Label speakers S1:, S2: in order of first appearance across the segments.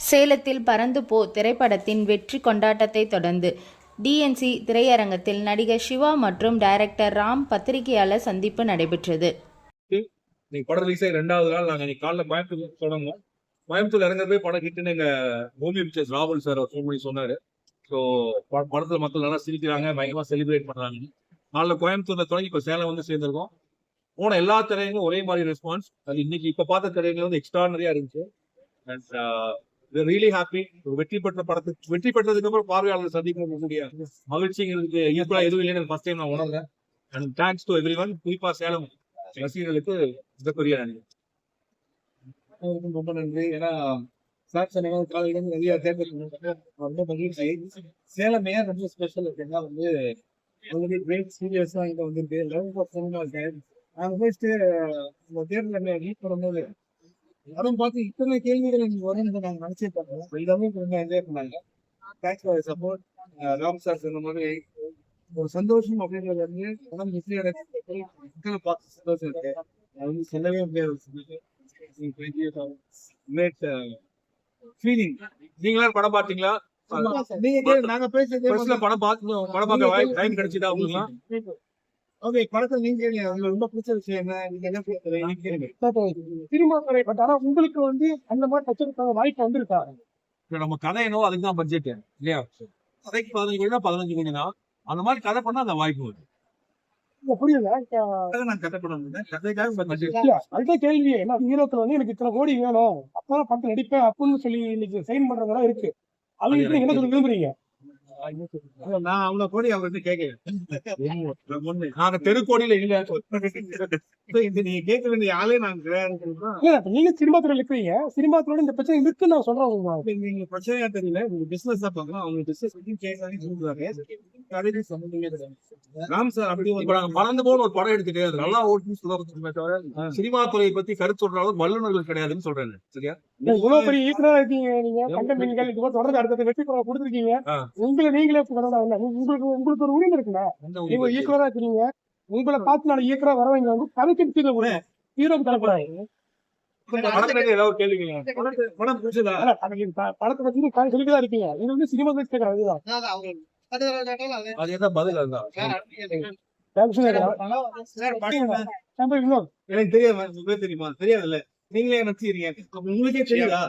S1: சேலத்தில் பறந்து போ திரைப்படத்தின் வெற்றி கொண்டாட்டத்தை தொடர்ந்து டிஎன்சி திரையரங்கத்தில் நடிகர் சிவா மற்றும் டைரக்டர் ராம் பத்திரிகையாளர் சந்திப்பு நடைபெற்றது.
S2: படம் ரிலீஸ் ஆகி 2வது நாள் நாங்க காலைல கோயம்புத்தூர் தொடங்கணும். கோயம்புத்தூர் இறங்க போய் படம் கிட்டுன்னு எங்க ஹோம் மினிஸ்டர் ராகுல் சார் ஃபோன் பண்ணி சொன்னாரு. ஸோ படத்துல மக்கள் நல்லா சிரிக்கிறாங்க, பயங்கரமா செலிப்ரேட் பண்றாங்க. நாளில் கோயம்புத்தூர்ல தொடங்கி இப்போ சேலம் வந்து சேர்ந்திருக்கோம். போன எல்லா திரையங்களும் ஒரே மாதிரி ரெஸ்பான்ஸ். அது இன்னைக்கு இப்ப பார்த்த திரையங்கள் வந்து எக்ஸ்ட்ரானரியா இருந்துச்சு. And really happy. வெற்றி பெற்றதுக்கு அப்புறம் பார்வையாளர்கள் சந்திக்கக்கூடிய மகிழ்ச்சிங்களுக்கு ஈக்குவலா எதுவும் இல்லைன்னு ஃபர்ஸ்ட் டைம் நான் உணர்ந்தேன். And thanks to every one. குறிப்பா சேலம் ரசிகர்களுக்கு மிகப்பெரிய நன்றி.
S3: ரொம்ப நன்றி. ஏன்னா சார் சொன்ன காலையில இருந்து நிறைய தேர்தல் ரொம்ப மகிழ்ச்சி. சேலம் ஏன் ரொம்ப ஸ்பெஷல் அப்படின்னா வந்து ஆல்ரெடி கிரேட் சீரியஸா இங்க வந்திருக்கு. நாங்க போயிட்டு இந்த தேர்தல் மீட் பண்ணும்போது அதுவும் பார்த்து இத்தனை கேள்விகள் எனக்கு வரும்னு நாங்க நினைச்சே பார்த்தோம். எல்லாமே ரொம்ப என்ஜாய் பண்ணாங்க. Thanks for support. Ram sir சொன்ன மாதிரி ஒரு சந்தோஷம் அப்படின்றது வந்து படம் வெற்றி மக்களை பார்த்து சந்தோஷம் இருக்கு. அது வந்து சொல்லவே முடியாது.
S2: நீங்களா படம் பாத்தீங்களா?
S3: நாங்க பேசுறது
S2: படம் பார்க்க டைம் கிடைச்சதா உங்களுக்கு?
S3: ஓகே, படத்தை நீங்க உங்களுக்கு ரொம்ப பிடிச்ச விஷயம் என்ன? நீங்க என்ன சினிமா துறை. பட் ஆனா உங்களுக்கு வந்து அந்த மாதிரி டச் வாய்ப்பு வந்திருக்கா?
S2: நம்ம கதை என்னவோ அதுக்கு தான் பட்ஜெட் இல்லையா? கதைக்கு 15 கோடி 15 கோடி தான். அந்த மாதிரி கதை பண்ணா அந்த வாய்ப்பு வருது.
S3: புரியல.
S2: நான் கதை பண்ண முடியும், கதைக்காக பட்ஜெட்.
S3: அதுதான் கேள்வி. ஏன்னா ஹீரோக்கள் வந்து எனக்கு இத்தனை கோடி வேணும், அப்பதான் படத்தை நடிப்பேன் அப்படின்னு சொல்லி இன்னைக்கு சைன் பண்றதெல்லாம் இருக்கு. அவங்க என்ன சொல்ல விரும்புறீங்க?
S2: நான் அவ்வளவு கோடி அவர்கிட்ட கேட்கிறேன். நாங்க தெருக்கோடியில இல்ல. நீங்க கேட்க வேண்டிய ஆளே நாங்க.
S3: நீங்க சினிமா துறையில இருக்கிறீங்க. சினிமா துறையில இந்த பிரச்சனை இருக்குன்னு நான் சொல்றேன்.
S2: நீங்க பிரச்சனையா தெரியல, நீங்க பிசினஸ் தான் பாக்கலாம். அவங்க பிசினஸ் பத்தி கேட்காதே சொல்றாங்க. ராம் சார் அப்படி பறந்து போன ஒரு படம் எடுத்துட்டு நல்லா ஓட்டுன்னு சொல்ல சினிமா துறையை பத்தி கருத்து சொல்ற அளவுக்கு வல்லுநர்கள் கிடையாதுன்னு சொல்றேன். சரியா?
S3: இவ்வளவு பெரிய ஈக்குவலா இருக்கீங்க. நீங்க கண்டென்ட்கள் இது தொடர்ந்து அடுத்த வெற்றி கொடுத்துருக்கீங்க. உங்களை நீங்களே உங்களுக்கு ஒரு உரிமை இருக்குல்ல. நீங்க ஈக்குவலா இருக்கீங்க. உங்களை பார்த்து நான் ஈக்குவலா வரவங்க வந்து கதைக்கு கூட ஹீரோக்கு தரக்கூடாது.
S2: படம் பிடிச்சதா?
S3: படத்தை பத்தி சொல்லிட்டுதான் இருக்கீங்க. இது வந்து சினிமா அதுதான்.
S2: அதுதான் பதில். அதுதான்
S3: எனக்கு தெரியாது. தெரியுமா? தெரியாதுல்ல. நீங்களே நினைச்சிருக்கீங்க. உங்களுக்கே தெரியுதா?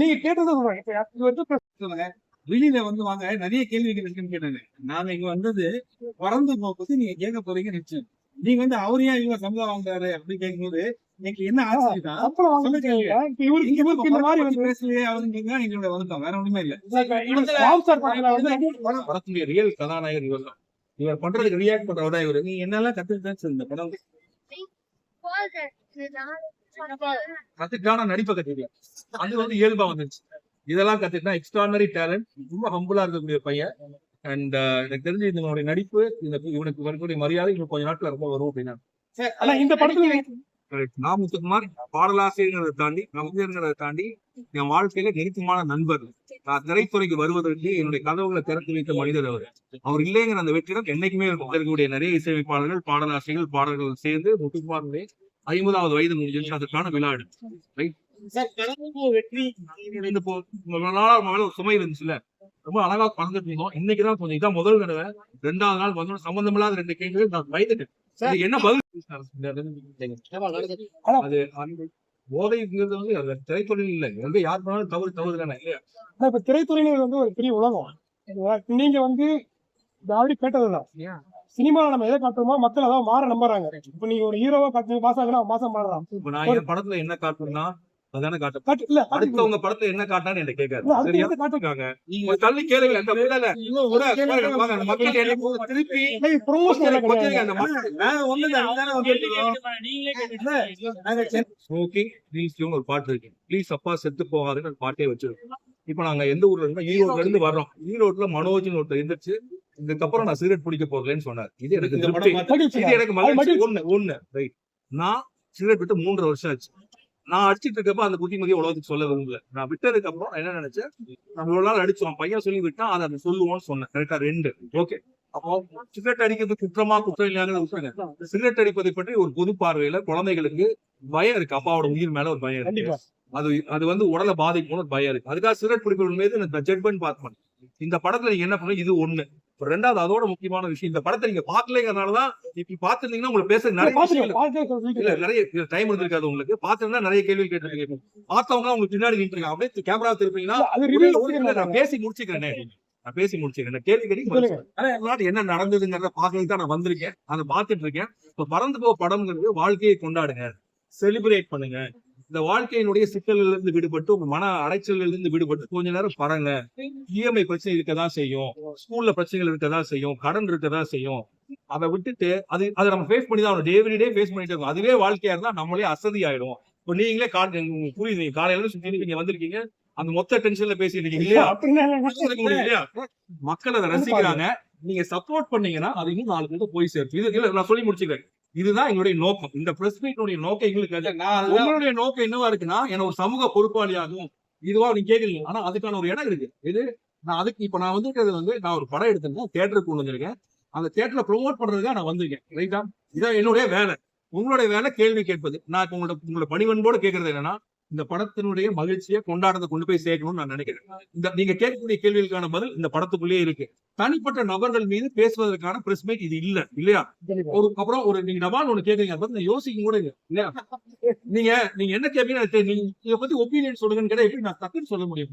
S3: நீங்க கேட்டதை சொல்றாங்க. வெளியில வந்து வாங்க, நிறைய கேள்விகள் இருக்குன்னு கேட்டாங்க. நாங்க இங்க வந்தது பறந்து போகும்போது நீங்க கேட்க போறீங்க நிச்சயம். நீங்க வந்து அவரு ஏன் இவங்க சம்பளம் வாங்குறாரு அப்படின்னு கேட்கும்போது எனக்கு என்ன ஆசைதான் எங்களோட வந்துட்டோம். வேற ஒண்ணுமே இல்ல. படத்துடைய ரியல் கதாநாயகர் இவர் தான். இவர் பண்றதுக்கு ரியாக்ட் பண்றவதான் இவரு. நீ என்னெல்லாம் கத்துக்கிட்டேன்னு இந்த படம் கத்துக்கான நடிப்பை கத்துக்கல. அது வந்து இயல்பா வந்துருச்சு. இதெல்லாம் கத்துக்கிட்டா எக்ஸ்ட்ரானரி டேலண்ட். ரொம்ப ஹம்புலா இருக்கக்கூடிய பையன். அண்ட் எனக்கு தெரிஞ்சு இதனுடைய நடிப்பு, இவனுக்கு வரக்கூடிய மரியாதை இன்னும் கொஞ்ச நாட்கள் ரொம்ப வரும் அப்படின்னா. இந்த படத்துல நான் முத்துக்குமார் பாடலாசிரியர்களை தாண்டி, கவிஞர்களை தாண்டி என் வாழ்க்கையில நெருக்கமான நண்பர். நான் திரைத்துறைக்கு வருவதற்கு என்னுடைய கதவுகளை திறந்து வைத்த மனிதர் அவர். அவர் இல்லைங்கிற அந்த வெற்றிடம் என்னைக்குமே இருக்கக்கூடிய நிறைய இசையமைப்பாளர்கள், பாடலாசிரியர்கள், பாடல்கள் சேர்ந்து முத்துக்குமாருடைய 50வது வயது முடிஞ்சு அதற்கான விழா எடுத்து வெற்றி சுமை இருந்துச்சுல்ல. ரொம்ப அழகா பறந்துட்டு இருந்தோம். இன்னைக்குதான் கொஞ்சம் இதான் முதல் தடவை. 2வது நாள் வந்து சம்பந்தமில்லாத 2 கேள்விகள் நான் பயந்துட்டேன். என்ன பதில்? அது போதைங்கிறது வந்து திரைத்துறையில் இல்லை, எங்க யார் பண்ணாலும் தவறு தானே இல்லையா? இப்ப திரைத்துறையில வந்து ஒரு பெரிய உலகம். நீங்க வந்து ஆல்ரெடி கேட்டதுதான். சினிமாவை நம்ம எதை காட்டுறோமோ மக்கள் அதான் மாற நம்புறாங்க. இப்ப நீங்க ஒரு ஹீரோவா காட்டு மாசம் மாசம் மாறலாம்.
S2: இப்ப நான் என் படத்துல என்ன காட்டுறேன்னா அதான காட்டு. இல்ல அடுத்தவங்க படத்துல என்ன காட்டான்னு என்ன கேட்காது. சரியா? நீங்க தள்ளி கேளுங்க. ஒரு பாட்டு இருக்கு, ப்ளீஸ் அப்பா செத்து போகாதுன்னு பாட்டே வச்சிருக்கோம். இப்ப நாங்க எந்த ஊர்ல இருக்கோம்? ஈரோட்ல இருந்து வர்றோம். ஈரோட்ல மனோஜ்னு ஒருத்தர் எந்திரிச்சு இதுக்கப்புறம் நான் சிகரெட் பிடிக்க போறேன்னு சொன்னார். இது எனக்கு மகிழ்ச்சி. ஒண்ணு ரைட். நான் சிகரெட் விட்டு 3.5 வருஷம் ஆச்சு. நான் அடிச்சிட்டு இருக்கப்ப அந்த புத்திமதியை உலகத்துக்கு சொல்ல விரும்பல. நான் விட்டதுக்கு அப்புறம் என்ன நினைச்சேன், நம்ம இவ்வளவு நாள் அடிச்சோம், பையன் சொல்லி விட்டா அதை சொல்லுவோம்னு சொன்னேன். கரெக்டா? 2 ஓகே. அப்போ சிகரெட் அடிக்கிறது குற்றமா குற்றம் இல்லையாங்க விட்டுருங்க. சிகரெட் அடிப்பதை பற்றி ஒரு பொது பார்வையில குழந்தைகளுக்கு பயம் இருக்கு. அப்பாவோட உயிர் மேல ஒரு பயம் இருக்கு.
S3: அது அது வந்து உடலை பாதிக்கும்னு ஒரு பயம் இருக்கு. அதுக்காக சிகரெட் பிடிப்பவர்கள் மீது இந்த ஜட்மெண்ட் பார்க்க இந்த படத்துல நீங்க என்ன பண்ணுங்க, இது ஒண்ணு. இப்ப ரெண்டாவது அதோட முக்கியமான விஷயம், இந்த படத்தை நீங்க பாக்கலைங்கிறதுனாலதான் இப்ப பாத்துருந்தீங்கன்னா உங்களுக்கு பேச நிறைய விஷயங்கள் இல்ல, நிறைய டைம் இருந்திருக்காது உங்களுக்கு. பாத்துருந்தா நிறைய கேள்வி கேட்டிருக்கீங்க. பார்த்தவங்க உங்களுக்கு பின்னாடி நின்றுருக்காங்க, அப்படியே கேமரா திருப்பீங்கன்னா நான் பேசி முடிச்சுக்கிறேனே, கேள்வி கேட்டு என்ன நடந்ததுங்கிறத பாக்கிறதுக்கு தான் நான் வந்திருக்கேன், அதை பார்த்துட்டு இருக்கேன். இப்ப பறந்து போக படம்ங்கிறது வாழ்க்கையை கொண்டாடுங்க, செலிப்ரேட் பண்ணுங்க. இந்த வாழ்க்கையினுடைய சிக்கல்ல இருந்து விடுபட்டு, உங்க மன அடைச்சல்ல இருந்து விடுபட்டு கொஞ்ச நேரம் பறங்க. இஎம்ஐ பிரச்சனை இருக்கதான் செய்யும், ஸ்கூல்ல பிரச்சனைகள் இருக்கதான் செய்யும், கடன் இருக்கதான் செய்யும். அதை விட்டுட்டு அதை நம்ம ஃபேஸ் பண்ணி தான் டெய்லி டே ஃபேஸ் பண்ணிட்டு இருக்கோம். அதுவே வாழ்க்கையா இருந்தா நம்மளே அசதி ஆயிடும். இப்போ நீங்களே புரியுது, நீங்க காலையில சுத்தி நீங்க வந்திருக்கீங்க, அந்த மொத்த டென்ஷன்ல பேசிட்டு இருக்கீங்க இல்லையா? மக்கள் அதை ரசிக்கிறாங்க. நீங்க சப்போர்ட் பண்ணீங்கன்னா அது இன்னும் 4 பேருக்கு போய் சேரும். இது நான் சொல்லி முடிச்சுக்கிறேன். இதுதான் எங்களுடைய நோக்கம். இந்த பிரஸ் மீட்டுடைய நோக்கம் எங்களுக்கு உங்களுடைய நோக்கம் என்னவா இருக்குன்னா, என்ன ஒரு சமூக பொறுப்பாளியாகவும் இதுவா நீங்க கேக்குறீங்க. ஆனா அதுக்கான ஒரு இடம் இருக்கு. இது நான் அதுக்கு இப்ப நான் வந்துருக்கிறது நான் ஒரு படம் எடுத்தேன்னா தியேட்டருக்கு கொண்டு வந்திருக்கேன். அந்த தியேட்டர்ல ப்ரொமோட் பண்றதுக்காக நான் வந்திருக்கேன். ரைட்டா? இதான் என்னுடைய வேலை. உங்களுடைய வேலை கேள்வி கேட்பது. நான் இப்ப உங்களோட பணிவன்போடு கேட்கறது என்னன்னா, இந்த படத்தினுடைய மகிழ்ச்சியை கொண்டாடத்தை கொண்டு போய் சேர்க்கணும்னு நான் நினைக்கிறேன். இந்த நீங்க கேட்கக்கூடிய கேள்விகளுக்கான பதில் இந்த படத்துக்குள்ளேயே இருக்கு. தனிப்பட்ட நபர்கள் மீது பேசுவதற்கான பிரஸ் மீட் இது இல்லையா? அப்புறம் நீங்க டபால் ஒண்ணு கேக்குறீங்க, யோசிக்க கூட இல்லையா? நீங்க என்ன கேட்பீங்க, நீங்க இதை பத்தி ஒப்பீனியன் சொல்லுங்கன்னு கேட்டா எப்படி நான் தப்புன்னு சொல்ல முடியும்?